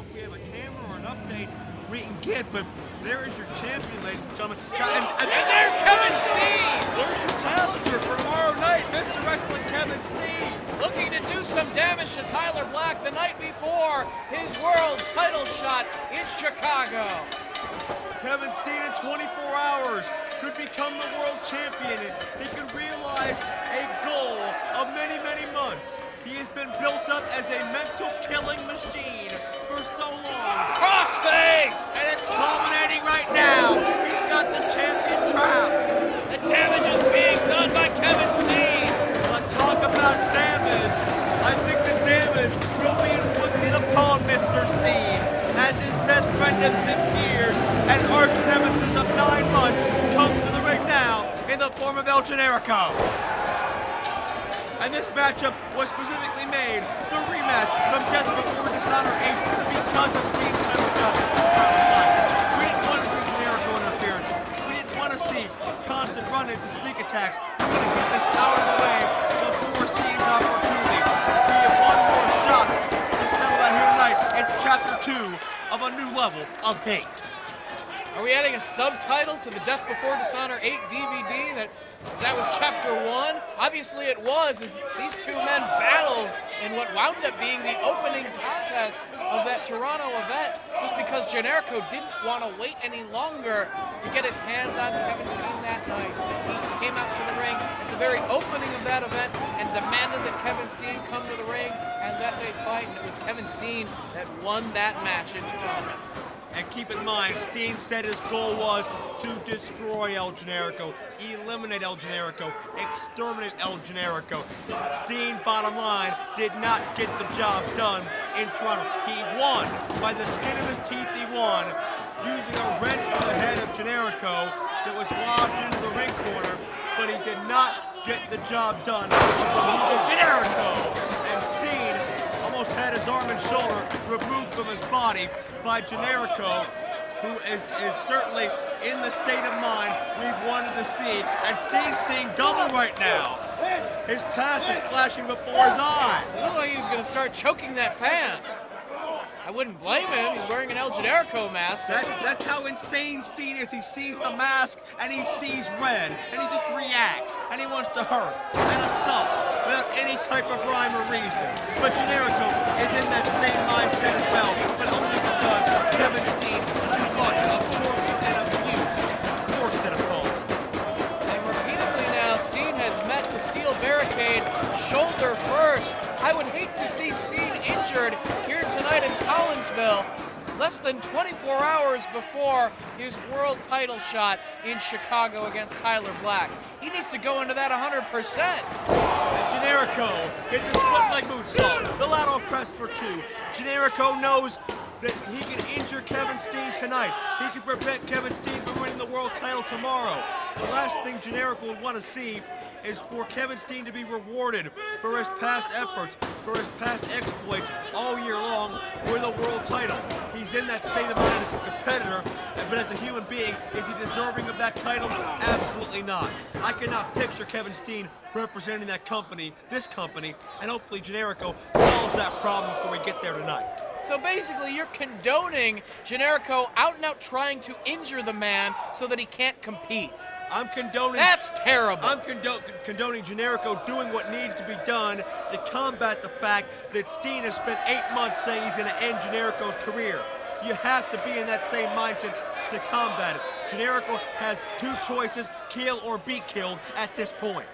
know if we have a camera or an update we can get, but there is your champion, ladies and gentlemen. And there's Kevin Steen! There's your challenger for tomorrow night, Mr. Wrestling Kevin Steen. Looking to do some damage to Tyler Black the night before his world title shot in Chicago. Kevin Steen in 24 hours could become the world champion. He could realize a goal of many, many months. He has been built up as a mental killing machine for so long. Crossface! And it's culminating right now. He's got the champion trap. The damage is being done by Kevin Steen. But talk about damage. I think the damage will be inflicted upon Mr. Steen as his best friend of 6 years and arch nemesis of 9 months comes to the ring now in the form of El Generico. And this matchup was specifically made the rematch from Death Before Dishonor 8 because of Steen's title shot. We didn't want to see Generico interference. We didn't want to see constant run-ins and sneak attacks. We want to get this out of the way before Steen's opportunity. We have one more shot to settle that here tonight. It's chapter 2 of a new level of hate. Are we adding a subtitle to the Death Before Dishonor 8 DVD that was chapter 1? Obviously it was, as these two men battled in what wound up being the opening contest of that Toronto event, just because Generico didn't want to wait any longer to get his hands on Kevin Steen that night. He came out to the ring at the very opening of that event and demanded that Kevin Steen come to the ring and that they fight, and it was Kevin Steen that won that match in Toronto. And keep in mind, Steen said his goal was to destroy El Generico, eliminate El Generico, exterminate El Generico. Steen, bottom line, did not get the job done in Toronto. He won. By the skin of his teeth, he won. Using a wrench to the head of Generico that was lodged into the ring corner, but he did not get the job done with Generico. And Steen almost had his arm and shoulder removed from his body by Generico, who is certainly in the state of mind we've wanted to see. And Steen's seeing double right now. His past is flashing before his eyes. It looked like he was going to start choking that fan. I wouldn't blame him. He's wearing an El Generico mask. That's how insane Steen is. He sees the mask and he sees red and he just reacts and he wants to hurt and assault without any type of rhyme or reason. But Generico is in that same mindset as well, but only because Kevin Steen is too much of force and abuse forced it upon. And repeatedly now, Steen has met the steel barricade shoulder first. I would hate to see Steen injured here tonight in Collinsville, less than 24 hours before his world title shot in Chicago against Tyler Black. He needs to go into that 100%. And Generico gets a split leg moonsault, the lateral press for 2. Generico knows that he can injure Kevin Steen tonight. He can prevent Kevin Steen from winning the world title tomorrow. The last thing Generico would want to see is for Kevin Steen to be rewarded for his past efforts, for his past exploits all year long with a world title. He's in that state of mind as a competitor, but as a human being, is he deserving of that title? Absolutely not. I cannot picture Kevin Steen representing that company, this company, and hopefully Generico solves that problem before we get there tonight. So basically, you're condoning Generico out and out trying to injure the man so that he can't compete. I'm condoning... That's terrible. I'm condoning Generico doing what needs to be done to combat the fact that Steen has spent 8 months saying he's going to end Generico's career. You have to be in that same mindset to combat it. Generico has 2 choices, kill or be killed at this point.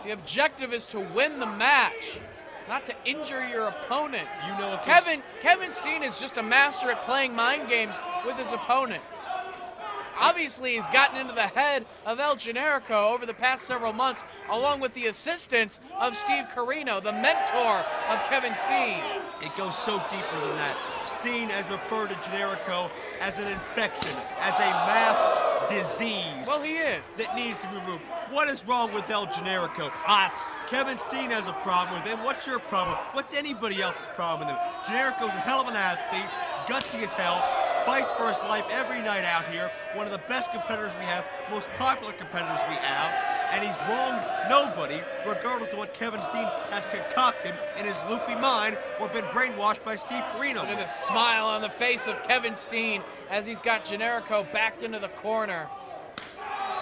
The objective is to win the match, not to injure your opponent. You know, Kevin Steen is just a master at playing mind games with his opponents. Obviously, he's gotten into the head of El Generico over the past several months, along with the assistance of Steve Corino, the mentor of Kevin Steen. It goes so deeper than that. Steen has referred to Generico as an infection, as a masked disease. Well, he is. That needs to be removed. What is wrong with El Generico? Kevin Steen has a problem with him. What's your problem? What's anybody else's problem with him? Generico's a hell of an athlete, gutsy as hell, fights for his life every night out here, one of the best competitors we have, most popular competitors we have. and he's wronged nobody, regardless of what Kevin Steen has concocted in his loopy mind or been brainwashed by Steve Corino. Look at the smile on the face of Kevin Steen as he's got Generico backed into the corner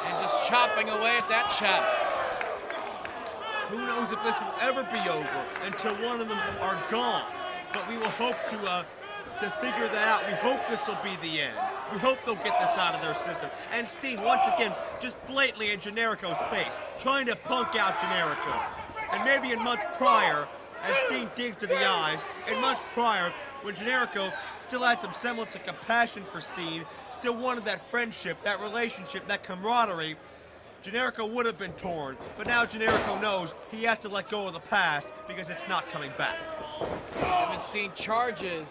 and just chopping away at that chest. Who knows if this will ever be over until one of them are gone. But we will hope to figure that out. We hope this will be the end. We hope they'll get this out of their system. And Steen, once again, just blatantly in Generico's face, trying to punk out Generico. And maybe in months prior, as Steen digs to the eyes, in months prior, when Generico still had some semblance of compassion for Steen, still wanted that friendship, that relationship, that camaraderie, Generico would have been torn, but now Generico knows he has to let go of the past because it's not coming back. Kevin Steen charges.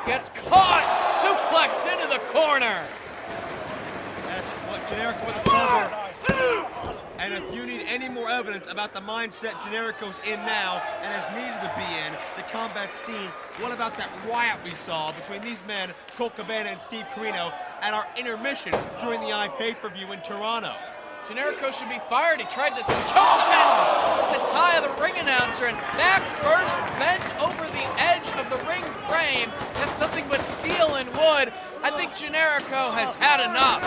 Gets caught! Suplexed into the corner! That's what Generico with a cover. And if you need any more evidence about the mindset Generico's in now and has needed to be in to combat Steen, what about that riot we saw between these men, Colt Cabana and Steve Corino, at our intermission during the pay-per-view in Toronto? Generico should be fired. He tried to choke him with the tie of the ring announcer and back first, bent over the edge of the ring frame. That's nothing but steel and wood. I think Generico has had enough.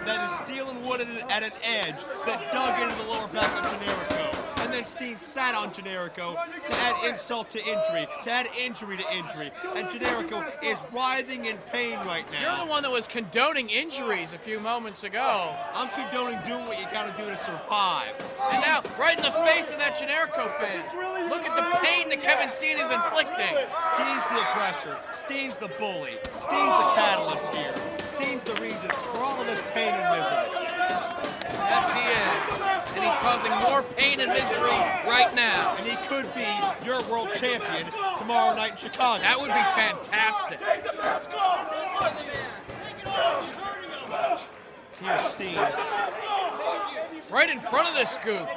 That is steel and wood at an edge that dug into the lower back of Generico. And then Steen sat on Generico to add insult to injury, to add injury to injury. And Generico is writhing in pain right now. You're the one that was condoning injuries a few moments ago. I'm condoning doing what you gotta do to survive. And now, right in the face of that Generico fan. Look at the pain that Kevin Steen is inflicting. Steen's the aggressor. Steen's the bully. Steen's the catalyst here. Steen's the reason for all of this pain and misery. Yes, he is. And he's causing more pain and misery right now. And he could be your world champion tomorrow night in Chicago. That would be fantastic. Here's Steen. Right in front of the scoop.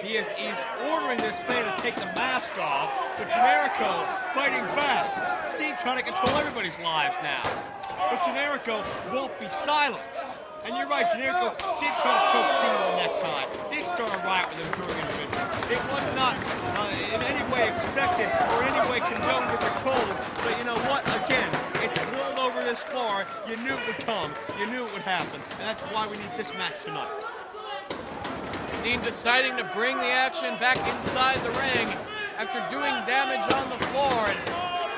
He's ordering this fan to take the mask off, but Generico fighting back. Steen trying to control everybody's lives now. But Generico won't be silenced. And you're right, Generico did try to choke Steen with a necktie. Did start a riot with him during intermission. It was not in any way expected or any way condoned or controlled. But you know what? Again, it's rolled over this far. You knew it would come. You knew it would happen. And that's why we need this match tonight. Steen deciding to bring the action back inside the ring after doing damage on the floor. And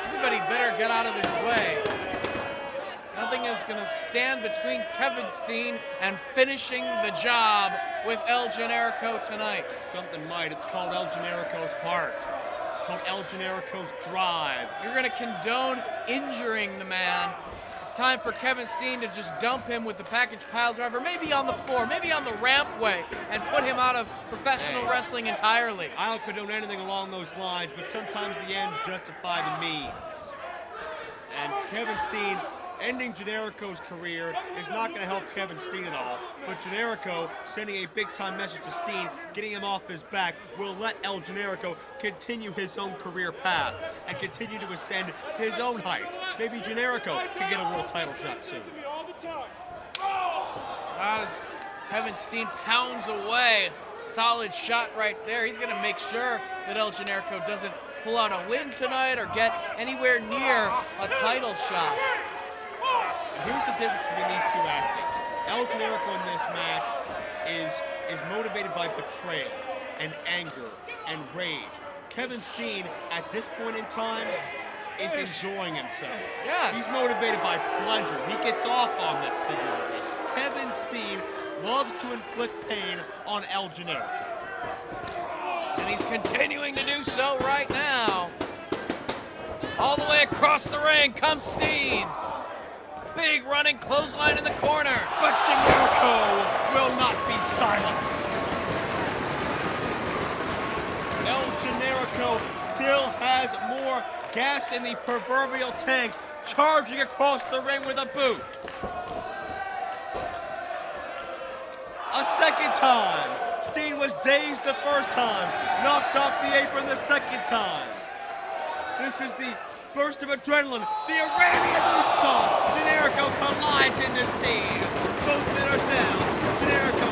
everybody better get out of his way. Nothing is going to stand between Kevin Steen and finishing the job with El Generico tonight. Something might. It's called El Generico's heart. It's called El Generico's drive. You're going to condone injuring the man. It's time for Kevin Steen to just dump him with the package pile driver, maybe on the floor, maybe on the rampway, and put him out of professional wrestling entirely. I don't condone anything along those lines, but sometimes the ends justify the means. And Kevin Steen ending Generico's career is not going to help Kevin Steen at all, but Generico sending a big-time message to Steen, getting him off his back, will let El Generico continue his own career path and continue to ascend his own heights. Maybe Generico can get a world title shot soon. As Kevin Steen pounds away, solid shot right there. He's going to make sure that El Generico doesn't pull out a win tonight or get anywhere near a title shot. Here's the difference between these two athletes. El Generico in this match is motivated by betrayal and anger and rage. Kevin Steen, at this point in time, is enjoying himself. Yes. He's motivated by pleasure. He gets off on this figuratively. Kevin Steen loves to inflict pain on El Generico. And he's continuing to do so right now. All the way across the ring comes Steen. Big running clothesline in the corner. But Generico will not be silenced. El Generico still has more gas in the proverbial tank, charging across the ring with a boot. A second time. Steen was dazed the first time, knocked off the apron the second time. This is the burst of adrenaline, the Iranian moonsault. Generico collides into Steen. Both men are down. Generico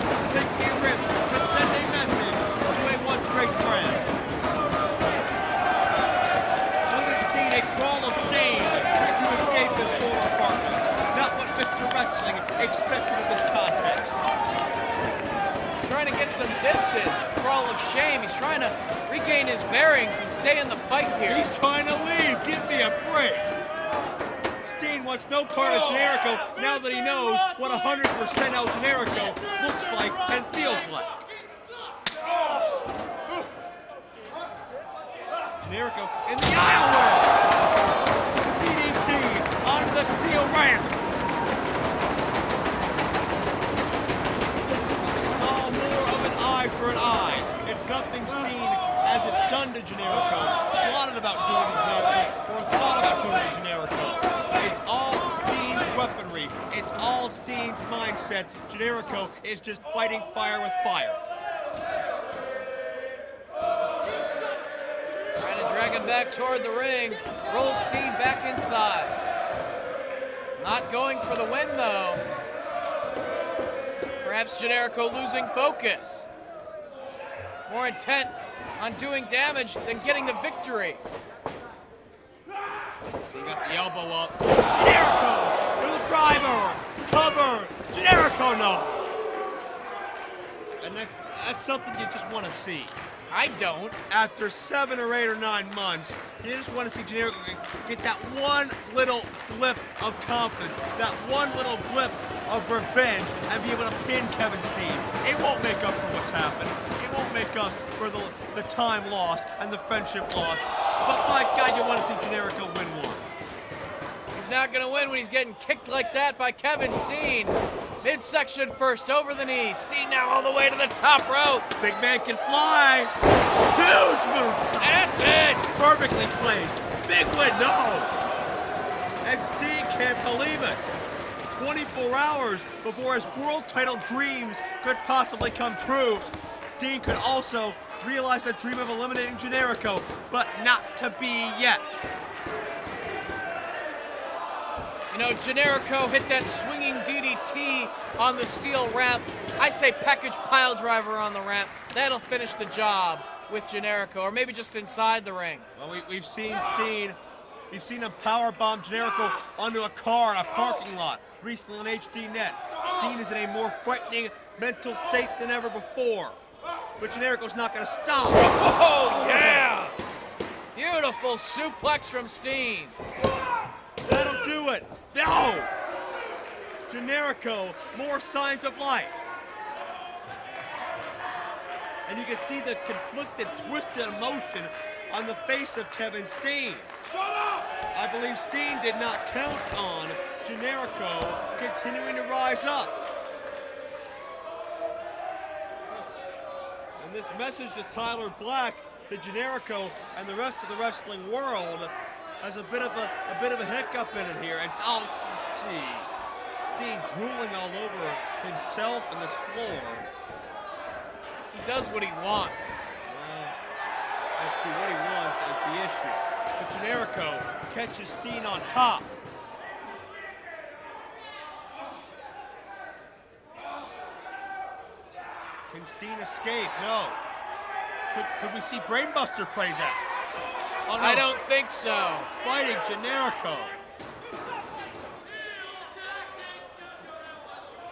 wrestling expected in this context. Trying to get some distance. Crawl of shame. He's trying to regain his bearings and stay in the fight here. He's trying to leave. Give me a break. Steen wants no part of Generico now that he knows what 100% El Generico looks like and feels like. Generico in the aisle work. DDT onto the steel ramp. This is all more of an eye for an eye. It's nothing Steen hasn't done to Generico, plotted about doing to Generico, or thought about doing to Generico. It's all Steen's weaponry. It's all Steen's mindset. Generico is just fighting fire with fire. Drag him back toward the ring. Rolls Steen back inside. Not going for the win, though. Perhaps Generico losing focus. More intent on doing damage than getting the victory. He got the elbow up. Generico with a driver. Cover. Generico, no. And that's something you just want to see. I don't. After 7 or 8 or 9 months, you just want to see Generico get that one little blip of confidence, that one little blip of revenge, and be able to pin Kevin Steen. It won't make up for what's happened. It won't make up for the time lost and the friendship lost. But my God, you want to see Generico win one. He's not going to win when he's getting kicked like that by Kevin Steen. Midsection first, over the knee. Steen now all the way to the top rope. Big man can fly. Huge moonsault. That's it. Perfectly placed. Big win, no. And Steen can't believe it. 24 hours before his world title dreams could possibly come true, Steen could also realize the dream of eliminating Generico, but not to be yet. You know, Generico hit that swinging DDT on the steel ramp. I say package pile driver on the ramp. That'll finish the job with Generico, or maybe just inside the ring. Well, we've seen Steen. We've seen him powerbomb Generico onto a car in a parking lot recently on HDNet. Steen is in a more frightening mental state than ever before. But Generico's not going to stop. Oh, yeah! Beautiful suplex from Steen. That'll do it. No! Generico, more signs of life. And you can see the conflicted, twisted emotion on the face of Kevin Steen. I believe Steen did not count on Generico continuing to rise up. And this message to Tyler Black, to Generico, and the rest of the wrestling world has a bit of a hiccup in it here. It's gee, Steen drooling all over himself and this floor. He does what he wants. Actually, what he wants is the issue. But Generico catches Steen on top. Can Steen escape? No. Could we see Brainbuster plays out? Oh, no. I don't think so. Fighting Generico.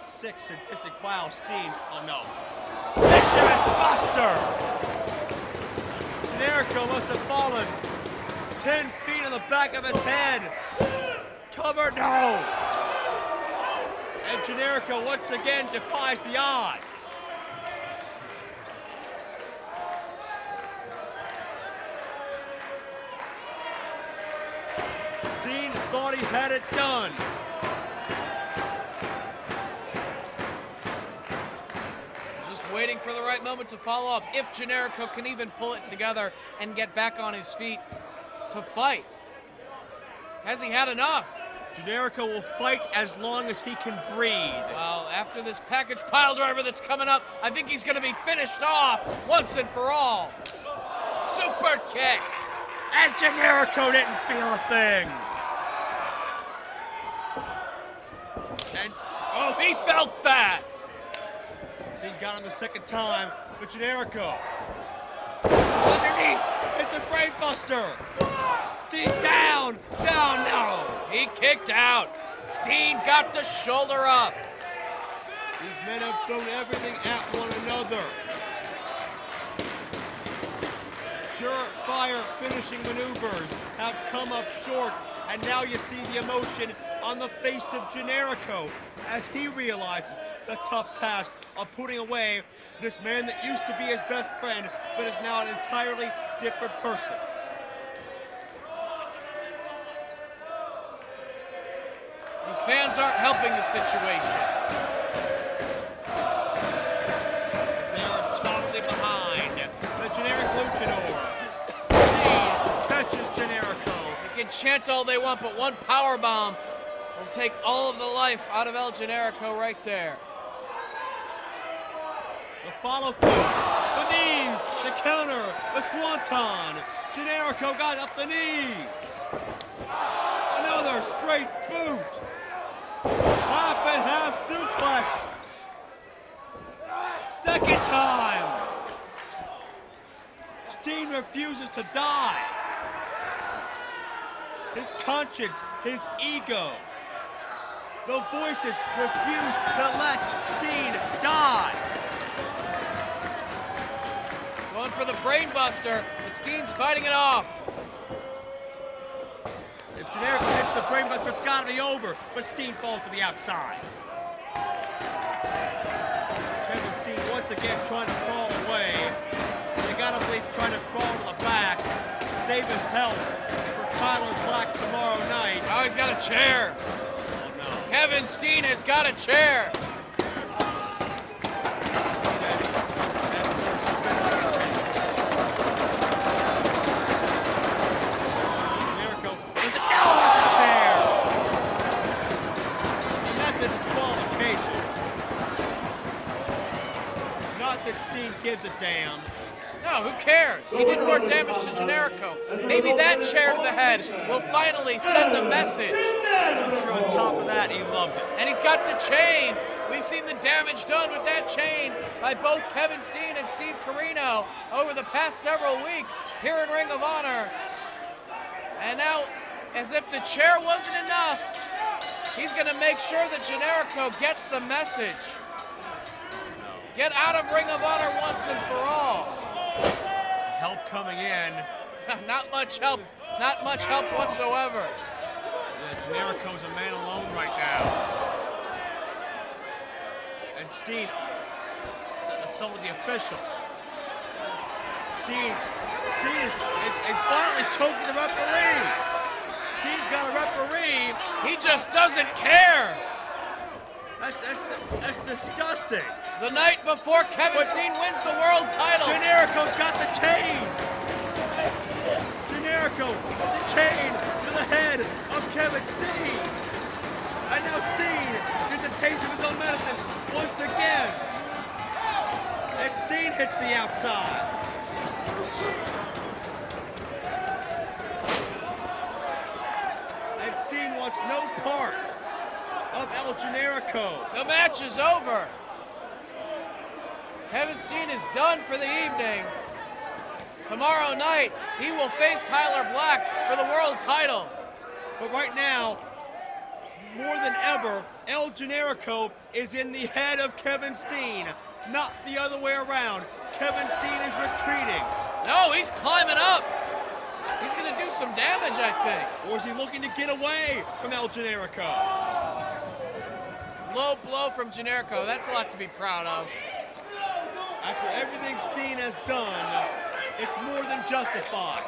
6 sadistic pile Steen. Oh no. Mission Buster! Generico must have fallen 10 feet on the back of his head. Cover, no! And Generico once again defies the odds. Steen thought he had it done. Just waiting for the right moment to follow up. If Generico can even pull it together and get back on his feet to fight. Has he had enough? Generico will fight as long as he can breathe. Well, after this package pile driver that's coming up, I think he's going to be finished off once and for all. Super kick. And Generico didn't feel a thing. And oh, he felt that. Steen got him the second time, but Generico is underneath. It's a brainbuster. Steen down, no. He kicked out. Steen got the shoulder up. These men have thrown everything at one another. Surefire finishing maneuvers have come up short, and now you see the emotion on the face of Generico as he realizes the tough task of putting away this man that used to be his best friend, but is now an entirely different person. These fans aren't helping the situation. They are solidly behind the generic luchador. Steen catches Generico. They can chant all they want, but one power bomb will take all of the life out of El Generico right there. The follow-through, the knees, the counter, the swanton. Generico got up the knees. Another straight boot. Half and half suplex. Second time. Steen refuses to die. His conscience, his ego. The voices refuse to let Steen die. Going for the brain buster, but Steen's fighting it off. If Generico hits the brainbuster, it's got to be over, but Steen falls to the outside. Kevin Steen once again trying to crawl away. They got to believe trying to crawl to the back, save his health for Tyler Black tomorrow night. Oh, he's got a chair. Oh no. Kevin Steen has got a chair. Steen gives a damn. No, who cares? He did more damage to Generico. Maybe that chair to the head will finally send a message. I'm sure on top of that, he loved it. And he's got the chain. We've seen the damage done with that chain by both Kevin Steen and Steve Corino over the past several weeks here in Ring of Honor. And now, as if the chair wasn't enough, he's going to make sure that Generico gets the message. Get out of Ring of Honor once and for all. Help coming in. Not much help. Not much help whatsoever. Generico's a man alone right now. And Steen, some of the official. Steen is finally choking the referee. Steen's got a referee. He just doesn't care. That's disgusting. The night before Kevin Steen wins the world title. Generico's got the chain. Generico with the chain to the head of Kevin Steen. And now Steen gets a taste of his own medicine once again. And Steen hits the outside. And Steen wants no part of El Generico. The match is over. Kevin Steen is done for the evening. Tomorrow night, he will face Tyler Black for the world title. But right now, more than ever, El Generico is in the head of Kevin Steen, not the other way around. Kevin Steen is retreating. No, he's climbing up. He's going to do some damage, I think. Or is he looking to get away from El Generico? Low blow from Generico. That's a lot to be proud of. After everything Steen has done, it's more than justified.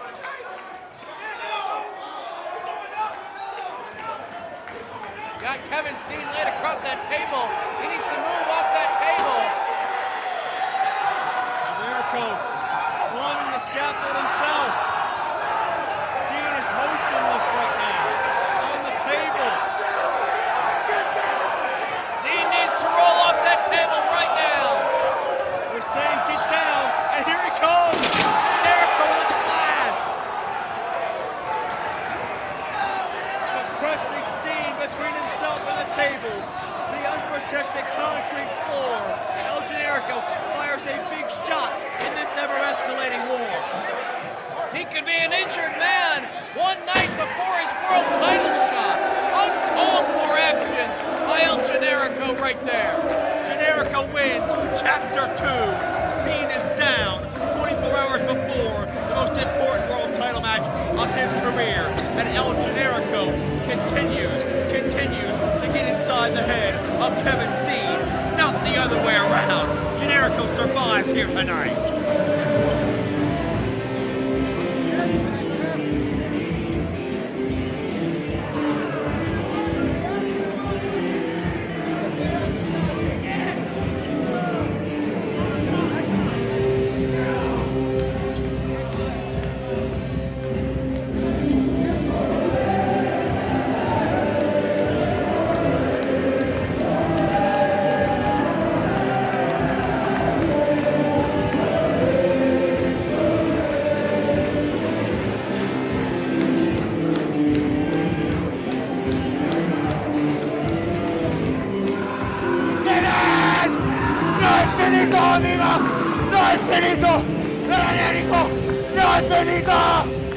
Got Kevin Steen laid across that table. He needs to move off that table. Generico climbing the scaffold himself. Steen is motionless right now on the table. Steen needs to roll off that table right now. They're saying get down, and here he comes. Generico is flat. Pressing Steen between himself and the table. The unprotected concrete floor. El Generico fires a big shot in this ever-escalating war. He could be an injured man one night before his world title shot. uncalled for actions by El Generico right there. Generico wins Chapter 2. Steen is down 24 hours before the most important world title match of his career. And El Generico continues to get inside the head of Kevin Steen, not the other way around. Generico survives here tonight. ¡No es finito! ¡Generico! ¡No es finito!